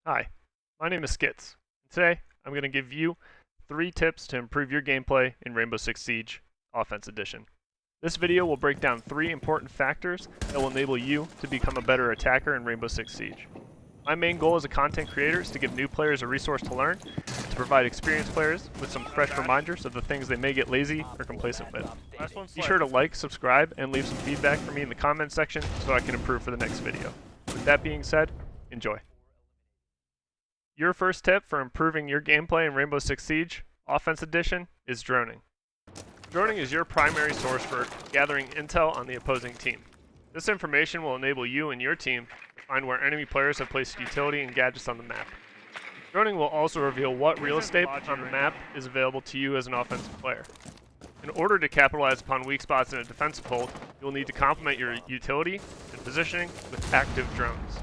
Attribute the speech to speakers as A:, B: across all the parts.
A: Hi, my name is Skits. Today, I'm going to give you 3 tips to improve your gameplay in Rainbow Six Siege Offense Edition. This video will break down 3 important factors that will enable you to become a better attacker in Rainbow Six Siege. My main goal as a content creator is to give new players a resource to learn, to provide experienced players with some fresh reminders of the things they may get lazy or complacent with. Be sure to like, subscribe, and leave some feedback for me in the comments section so I can improve for the next video. With that being said, enjoy. Your first tip for improving your gameplay in Rainbow Six Siege Offense Edition is droning. Droning is your primary source for gathering intel on the opposing team. This information will enable you and your team to find where enemy players have placed utility and gadgets on the map. Droning will also reveal what real estate on the map is available to you as an offensive player. In order to capitalize upon weak spots in a defensive hold, you'll need to complement your utility and positioning with active drones.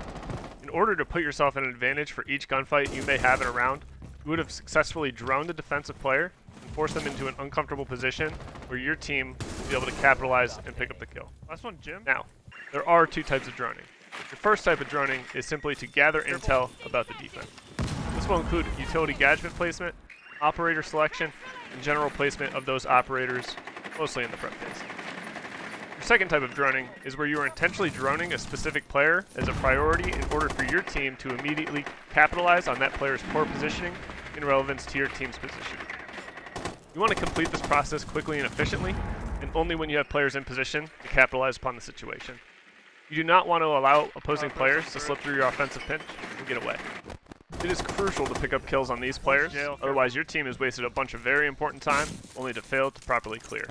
A: In order to put yourself at an advantage for each gunfight you may have in a round, you would have successfully droned a defensive player and forced them into an uncomfortable position where your team will be able to capitalize and pick up the kill. Last one, Jim. Now, there are 2 types of droning. The first type of droning is simply to gather intel about the defense. This will include utility gadget placement, operator selection, and general placement of those operators, mostly in the front face. Your second type of droning is where you are intentionally droning a specific player as a priority in order for your team to immediately capitalize on that player's poor positioning in relevance to your team's position. You want to complete this process quickly and efficiently, and only when you have players in position to capitalize upon the situation. You do not want to allow opposing players to slip through your offensive pinch and get away. It is crucial to pick up kills on these players, otherwise your team has wasted a bunch of very important time only to fail to properly clear.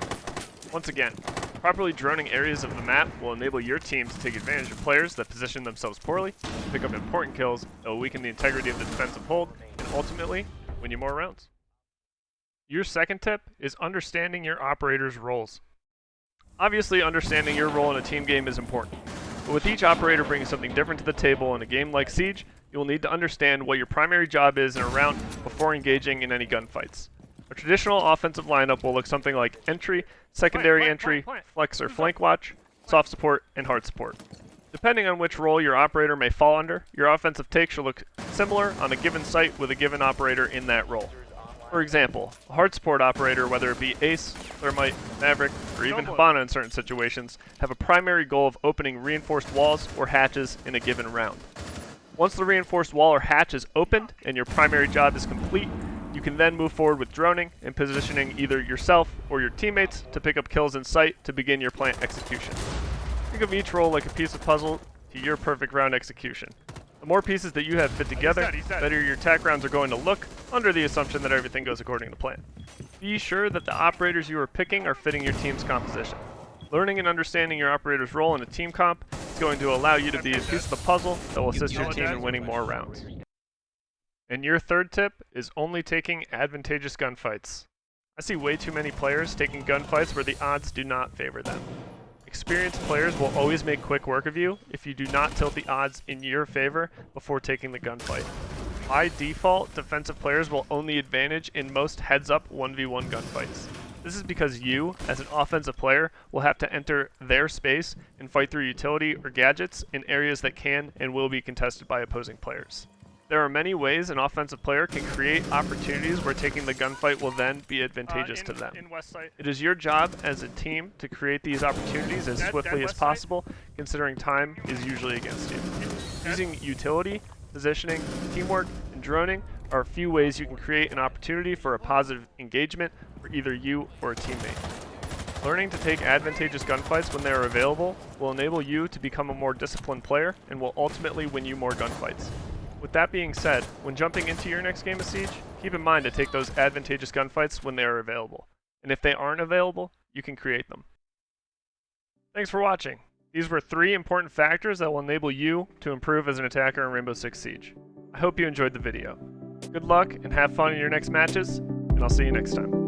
A: Once again, properly droning areas of the map will enable your team to take advantage of players that position themselves poorly, pick up important kills that will weaken the integrity of the defensive hold, and ultimately, win you more rounds. Your second tip is understanding your operator's roles. Obviously, understanding your role in a team game is important, but with each operator bringing something different to the table in a game like Siege, you will need to understand what your primary job is in a round before engaging in any gunfights. A traditional offensive lineup will look something like entry, secondary entry, flex or flank watch, soft support, and hard support. Depending on which role your operator may fall under, your offensive take should look similar on a given site with a given operator in that role. For example, a hard support operator, whether it be Ace, Thermite, Maverick, or even Hibana in certain situations, have a primary goal of opening reinforced walls or hatches in a given round. Once the reinforced wall or hatch is opened and your primary job is complete, you can then move forward with droning and positioning either yourself or your teammates to pick up kills in sight to begin your plant execution. Think of each role like a piece of puzzle to your perfect round execution. The more pieces that you have fit together, the better your attack rounds are going to look, under the assumption that everything goes according to plan. Be sure that the operators you are picking are fitting your team's composition. Learning and understanding your operator's role in a team comp is going to allow you to be a piece of the puzzle that will assist your team in winning more rounds. And your third tip is only taking advantageous gunfights. I see way too many players taking gunfights where the odds do not favor them. Experienced players will always make quick work of you if you do not tilt the odds in your favor before taking the gunfight. By default, defensive players will own the advantage in most heads-up 1v1 gunfights. This is because you, as an offensive player, will have to enter their space and fight through utility or gadgets in areas that can and will be contested by opposing players. There are many ways an offensive player can create opportunities where taking the gunfight will then be advantageous to them. It is your job as a team to create these opportunities as swiftly as possible, considering time is usually against you. Using utility, positioning, teamwork, and droning are a few ways you can create an opportunity for a positive engagement for either you or a teammate. Learning to take advantageous gunfights when they are available will enable you to become a more disciplined player and will ultimately win you more gunfights. With that being said, when jumping into your next game of Siege, keep in mind to take those advantageous gunfights when they are available. And if they aren't available, you can create them. Thanks for watching. These were 3 important factors that will enable you to improve as an attacker in Rainbow Six Siege. I hope you enjoyed the video. Good luck and have fun in your next matches, and I'll see you next time.